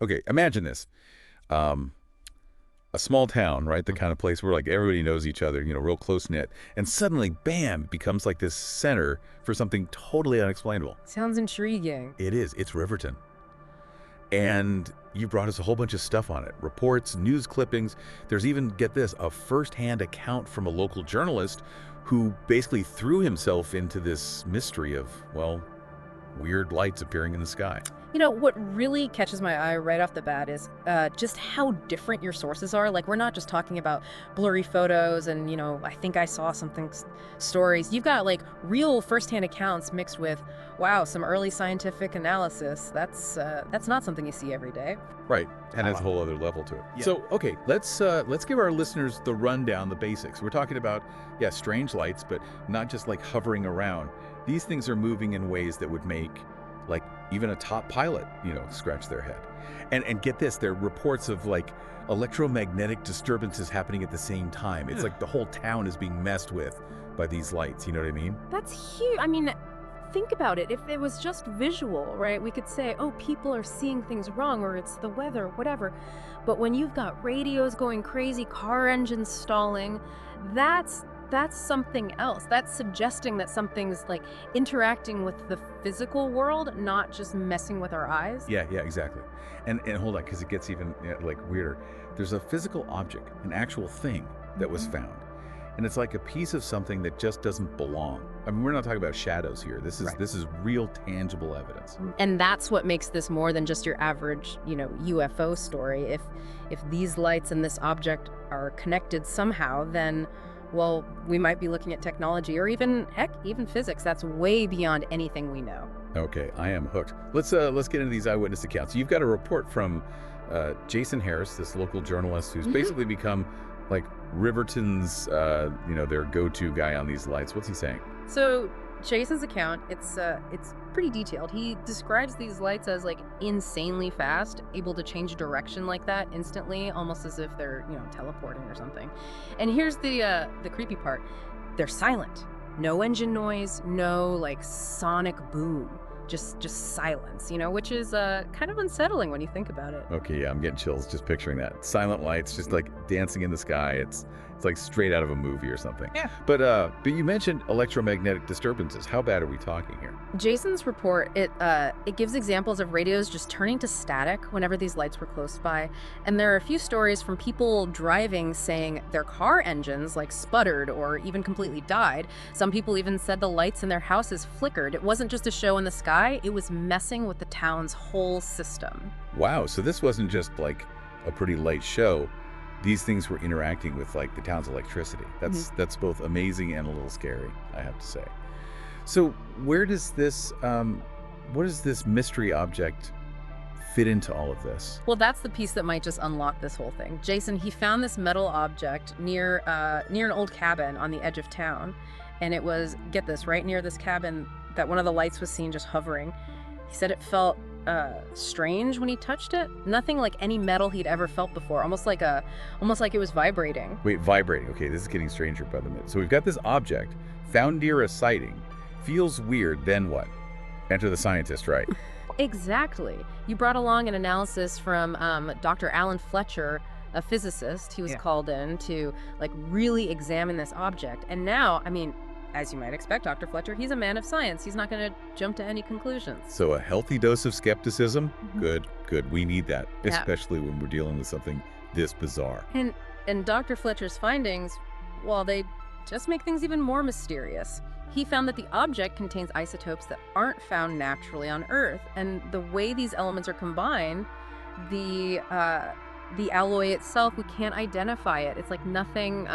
Okay, imagine this. Um, a small town, right? The kind of place where like everybody knows each other, real close knit. And suddenly, bam, it becomes like this center for something totally unexplainable. Sounds intriguing. It is. It's Riverton. And you brought us a whole bunch of stuff on it. Reports, news clippings. There's even, get this, a first-hand account from a local journalist who basically threw himself into this mystery of, well, weird lights appearing in the sky. What really catches my eye right off the bat is just how different your sources are. Like, we're not just talking about blurry photos and, I think I saw something stories. You've got, like, real firsthand accounts mixed with, wow, some early scientific analysis. That's not something you see every day. Right, and has a whole other level to it. Yeah. So, okay, let's give our listeners the rundown, the basics. We're talking about, yeah, strange lights, but not just like hovering around. These things are moving in ways that would make, like, even a top pilot, scratch their head. And get this, there are reports of like electromagnetic disturbances happening at the same time. It's like the whole town is being messed with by these lights, you know what I mean? That's huge. I mean, think about it. If it was just visual, right, we could say, oh, people are seeing things wrong, or it's the weather, whatever. But when you've got radios going crazy, car engines stalling, that's something else. That's suggesting that something's like interacting with the physical world, not just messing with our eyes. Yeah, exactly. And hold on, because it gets even like weirder. There's a physical object, an actual thing that was found. And it's like a piece of something that just doesn't belong. I mean, we're not talking about shadows here. This is real tangible evidence. And that's what makes this more than just your average, UFO story. If these lights and this object are connected somehow, then, well, we might be looking at technology or even physics. That's way beyond anything we know. Okay, I am hooked. Let's get into these eyewitness accounts. You've got a report from Jason Harris, this local journalist who's basically become like Riverton's, their go-to guy on these lights. What's he saying? So Jason's account, it's pretty detailed. He describes these lights as like insanely fast, able to change direction like that instantly, almost as if they're, teleporting or something. And here's the creepy part. They're silent. No engine noise, no like sonic boom. Just silence, which is kind of unsettling when you think about it. Okay, yeah, I'm getting chills just picturing that. Silent lights, just like dancing in the sky. It's like straight out of a movie or something. Yeah. But you mentioned electromagnetic disturbances. How bad are we talking here? Jason's report, it gives examples of radios just turning to static whenever these lights were close by. And there are a few stories from people driving saying their car engines like sputtered or even completely died. Some people even said the lights in their houses flickered. It wasn't just a show in the sky, it was messing with the town's whole system. Wow, so this wasn't just like a pretty light show. These things were interacting with like the town's electricity. That's both amazing and a little scary, I have to say. So where does this, what does this mystery object fit into all of this? Well, that's the piece that might just unlock this whole thing. Jason, he found this metal object near an old cabin on the edge of town. And it was, get this, right near this cabin that one of the lights was seen just hovering. He said it felt strange when he touched it. Nothing like any metal he'd ever felt before. Almost like it was vibrating. Wait, vibrating. Okay, this is getting stranger by the minute. So we've got this object found near a sighting. Feels weird, then what? Enter the scientist, right? Exactly. You brought along an analysis from Dr. Alan Fletcher, a physicist. He was called in to like really examine this object. And now, I mean, as you might expect, Dr. Fletcher, he's a man of science. He's not going to jump to any conclusions. So a healthy dose of skepticism? Good. We need that, Yeah. especially when we're dealing with something this bizarre. And Dr. Fletcher's findings, well, they just make things even more mysterious. He found that the object contains isotopes that aren't found naturally on Earth, and the way these elements are combined, the alloy itself, we can't identify it. It's like nothing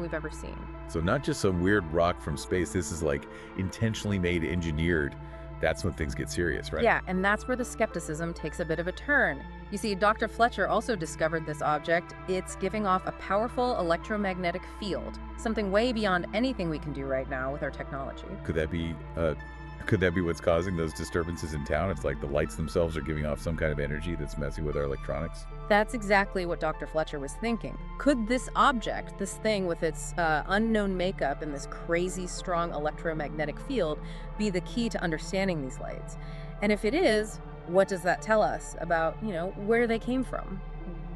we've ever seen. So not just some weird rock from space. This is like intentionally made, engineered. That's when things get serious, right? Yeah, and that's where the skepticism takes a bit of a turn. You see, Dr. Fletcher also discovered this object. It's giving off a powerful electromagnetic field, something way beyond anything we can do right now with our technology. Could that be what's causing those disturbances in town? It's like the lights themselves are giving off some kind of energy that's messing with our electronics? That's exactly what Dr. Fletcher was thinking. Could this object, this thing with its unknown makeup and this crazy strong electromagnetic field, be the key to understanding these lights? And if it is, what does that tell us about, where they came from,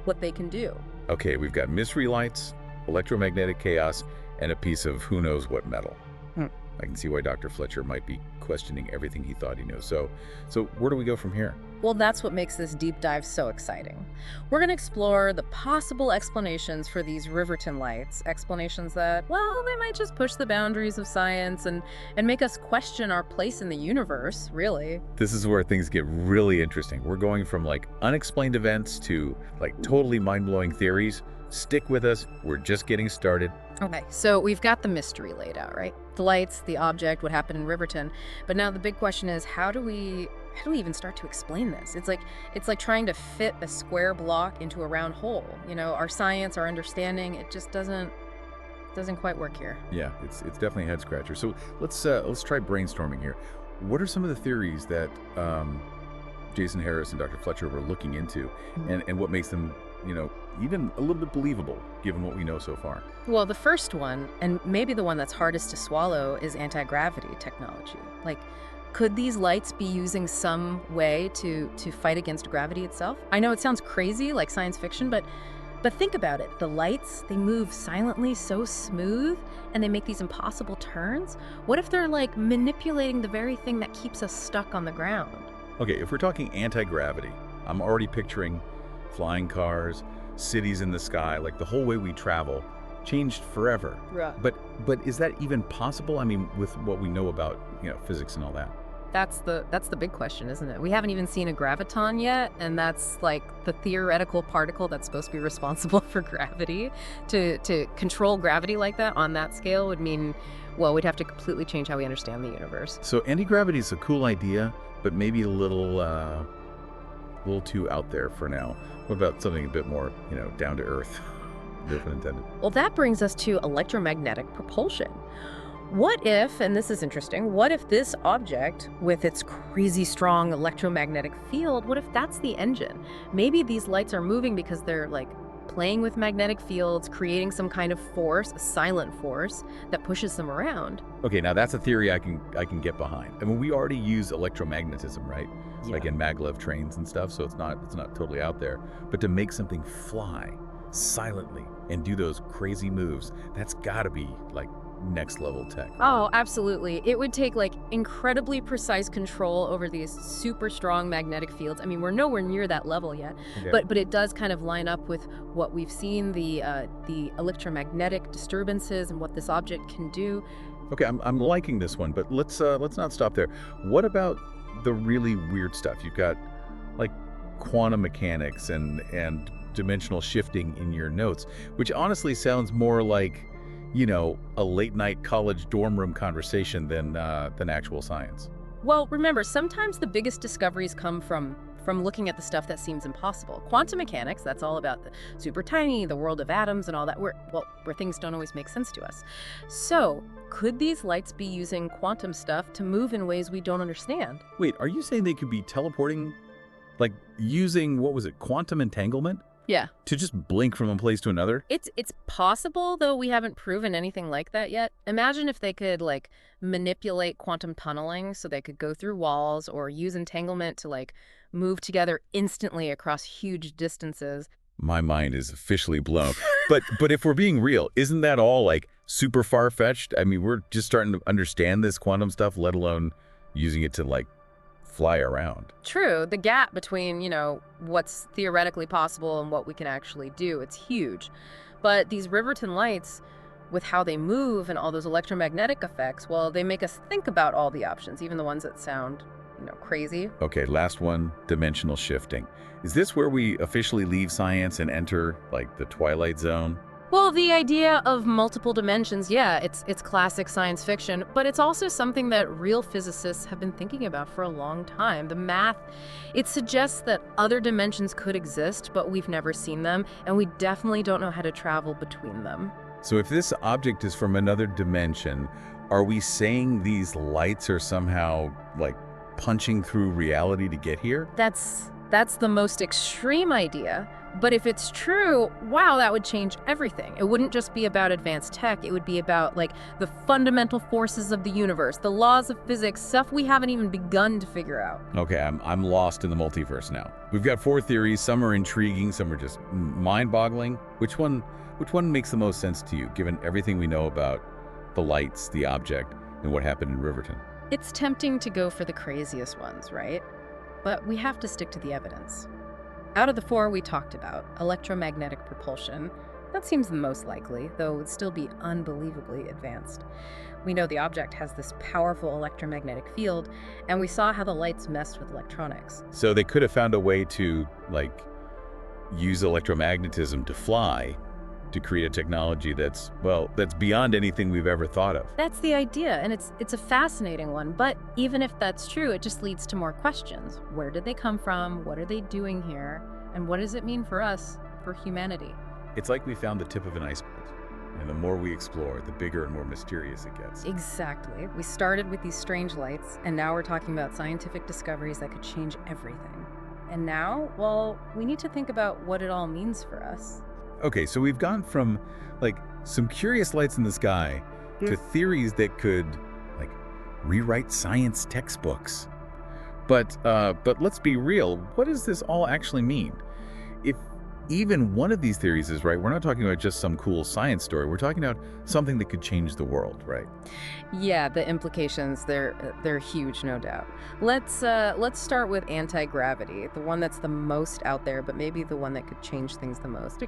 what they can do? Okay, we've got mystery lights, electromagnetic chaos, and a piece of who knows what metal. Hmm. I can see why Dr. Fletcher might be questioning everything he thought he knew. So where do we go from here? Well, that's what makes this deep dive so exciting. We're going to explore the possible explanations for these Riverton lights, explanations that, well, they might just push the boundaries of science and make us question our place in the universe, really. This is where things get really interesting. We're going from like unexplained events to like totally mind-blowing theories. Stick with us. We're just getting started. Okay, so we've got the mystery laid out, right? The lights, the object, what happened in Riverton. But now the big question is, how do we even start to explain this? It's like trying to fit a square block into a round hole. Our science, our understanding, it just doesn't quite work here. Yeah, it's definitely a head scratcher. So let's try brainstorming here. What are some of the theories that Jason Harris and Dr. Fletcher were looking into, and what makes them, even a little bit believable given what we know so far? Well, the first one, and maybe the one that's hardest to swallow, is anti-gravity technology. Like, could these lights be using some way to fight against gravity itself? I know it sounds crazy, like science fiction, but think about it. The lights, they move silently, so smooth, and they make these impossible turns. What if they're like manipulating the very thing that keeps us stuck on the ground? Okay, if we're talking anti-gravity, I'm already picturing flying cars, cities in the sky, like the whole way we travel changed forever. Right. But is that even possible? I mean, with what we know about, physics and all that. That's the big question, isn't it? We haven't even seen a graviton yet, and that's like the theoretical particle that's supposed to be responsible for gravity. To control gravity like that on that scale would mean, well, we'd have to completely change how we understand the universe. So anti-gravity is a cool idea, but maybe a little too out there for now. What about something a bit more, down to earth? No pun intended. Well, that brings us to electromagnetic propulsion. What if, and this is interesting, what if this object with its crazy strong electromagnetic field, what if that's the engine? Maybe these lights are moving because they're like playing with magnetic fields, creating some kind of force, a silent force that pushes them around. Okay, now that's a theory I can get behind. I mean, we already use electromagnetism, right? Yeah. Like in maglev trains and stuff, so it's not totally out there. But to make something fly silently and do those crazy moves, that's got to be like next level tech. Oh, absolutely. It would take like incredibly precise control over these super strong magnetic fields. I mean, we're nowhere near that level yet, Okay. but it does kind of line up with what we've seen, the electromagnetic disturbances and what this object can do. Okay, I'm liking this one, but let's not stop there. What about the really weird stuff? You've got like quantum mechanics and dimensional shifting in your notes, which honestly sounds more like, a late night college dorm room conversation than actual science. Well, remember, sometimes the biggest discoveries come from looking at the stuff that seems impossible. Quantum mechanics, that's all about the super tiny, the world of atoms and all that, where things don't always make sense to us. So, could these lights be using quantum stuff to move in ways we don't understand? Wait, are you saying they could be teleporting, like using, what was it, quantum entanglement? Yeah. To just blink from one place to another? It's possible, though we haven't proven anything like that yet. Imagine if they could, like, manipulate quantum tunneling so they could go through walls or use entanglement to, like, move together instantly across huge distances. My mind is officially blown. But if we're being real, isn't that all, like, super far-fetched? I mean, we're just starting to understand this quantum stuff, let alone using it to, like, fly around. True. The gap between, what's theoretically possible and what we can actually do, it's huge. But these Riverton lights, with how they move and all those electromagnetic effects, well, they make us think about all the options, even the ones that sound, crazy. Okay, last one, dimensional shifting. Is this where we officially leave science and enter, like, the Twilight Zone? Well, the idea of multiple dimensions, yeah, it's classic science fiction, but it's also something that real physicists have been thinking about for a long time. The math, it suggests that other dimensions could exist, but we've never seen them, and we definitely don't know how to travel between them. So if this object is from another dimension, are we saying these lights are somehow, like, punching through reality to get here? That's the most extreme idea. But if it's true, wow, that would change everything. It wouldn't just be about advanced tech. It would be about, like, the fundamental forces of the universe, the laws of physics, stuff we haven't even begun to figure out. Okay, I'm lost in the multiverse now. We've got 4 theories. Some are intriguing, some are just mind-boggling. Which one makes the most sense to you, given everything we know about the lights, the object, and what happened in Riverton? It's tempting to go for the craziest ones, right? But we have to stick to the evidence. Out of the 4 we talked about, electromagnetic propulsion, that seems the most likely, though it would still be unbelievably advanced. We know the object has this powerful electromagnetic field, and we saw how the lights messed with electronics. So they could have found a way to, like, use electromagnetism to fly, to create a technology that's beyond anything we've ever thought of. That's the idea, and it's a fascinating one, but even if that's true, it just leads to more questions. Where did they come from? What are they doing here? And what does it mean for us, for humanity? It's like we found the tip of an iceberg, and the more we explore, the bigger and more mysterious it gets. Exactly. We started with these strange lights, and now we're talking about scientific discoveries that could change everything. And now, well, we need to think about what it all means for us. Okay, so we've gone from, like, some curious lights in the sky to theories that could, like, rewrite science textbooks. But let's be real. What does this all actually mean? If even one of these theories is right, we're not talking about just some cool science story. We're talking about something that could change the world, right? Yeah, the implications, they're huge, no doubt. Let's start with anti-gravity, the one that's the most out there, but maybe the one that could change things the most.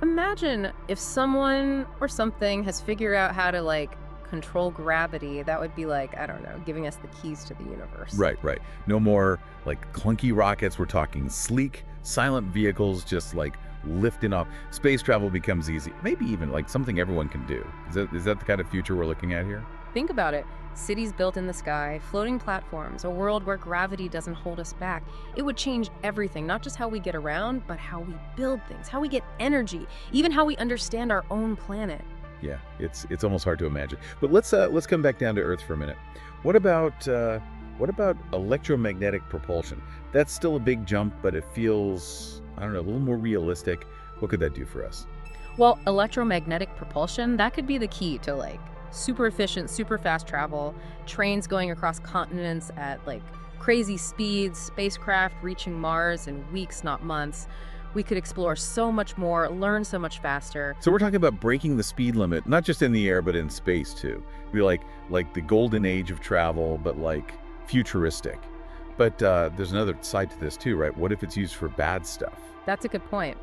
Imagine if someone or something has figured out how to, like, control gravity. That would be like, I don't know, giving us the keys to the universe. Right. No more, like, clunky rockets. We're talking sleek, silent vehicles just, like, lifting off. Space travel becomes easy. Maybe even, like, something everyone can do. Is that the kind of future we're looking at here? Think about it. Cities built in the sky, floating platforms, a world where gravity doesn't hold us back. It would change everything, not just how we get around, but how we build things, how we get energy, even how we understand our own planet. Yeah, it's almost hard to imagine. But let's come back down to Earth for a minute. What about electromagnetic propulsion? That's still a big jump, but it feels, I don't know, a little more realistic. What could that do for us? Well, electromagnetic propulsion, that could be the key to, like, super efficient, super fast travel, trains going across continents at, like, crazy speeds, spacecraft reaching Mars in weeks, not months. We could explore so much more, learn so much faster. So we're talking about breaking the speed limit, not just in the air, but in space too. Be like the golden age of travel, but, like, futuristic. But there's another side to this too, right? What if it's used for bad stuff? That's a good point.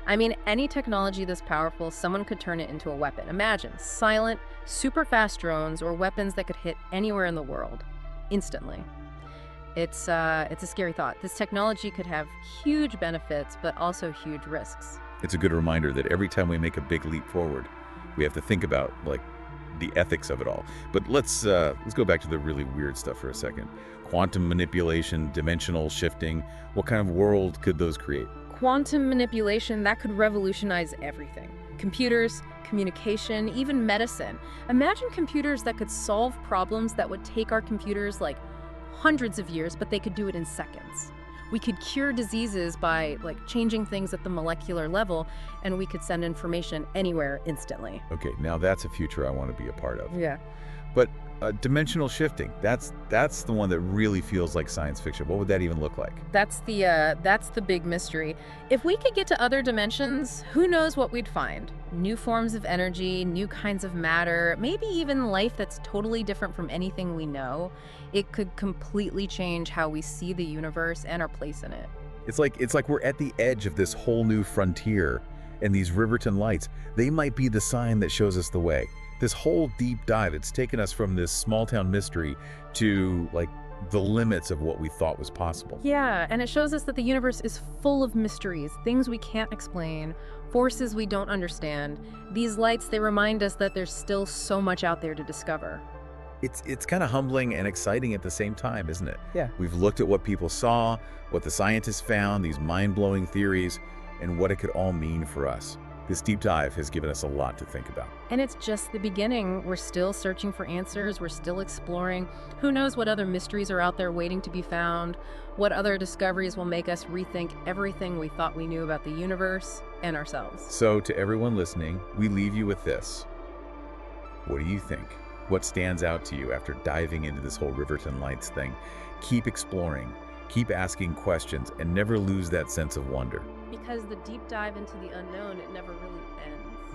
I mean, any technology this powerful, someone could turn it into a weapon. Imagine silent, super fast drones or weapons that could hit anywhere in the world instantly. It's a scary thought. This technology could have huge benefits, but also huge risks. It's a good reminder that every time we make a big leap forward, we have to think about, like, the ethics of it all. But let's go back to the really weird stuff for a second. Quantum manipulation, dimensional shifting. What kind of world could those create? Quantum manipulation, that could revolutionize everything. Computers, communication, even medicine. Imagine computers that could solve problems that would take our computers, like, hundreds of years, but they could do it in seconds. We could cure diseases by, like, changing things at the molecular level, and we could send information anywhere instantly. Okay, now that's a future I want to be a part of. Yeah. But dimensional shifting, that's the one that really feels like science fiction. What would that even look like? That's the big mystery. If we could get to other dimensions, who knows what we'd find? New forms of energy, new kinds of matter, maybe even life that's totally different from anything we know. It could completely change how we see the universe and our place in it. It's like we're at the edge of this whole new frontier, and these Riverton Lights, they might be the sign that shows us the way. This whole deep dive, it's taken us from this small town mystery to, like, the limits of what we thought was possible. Yeah, and it shows us that the universe is full of mysteries, things we can't explain, forces we don't understand. These lights, they remind us that there's still so much out there to discover. It's kind of humbling and exciting at the same time, isn't it? Yeah. We've looked at what people saw, what the scientists found, these mind-blowing theories, and what it could all mean for us. This deep dive has given us a lot to think about. And it's just the beginning. We're still searching for answers. We're still exploring. Who knows what other mysteries are out there waiting to be found? What other discoveries will make us rethink everything we thought we knew about the universe and ourselves? So, to everyone listening, we leave you with this. What do you think? What stands out to you after diving into this whole Riverton Lights thing? Keep exploring, keep asking questions, and never lose that sense of wonder. Because the deep dive into the unknown, it never really ends.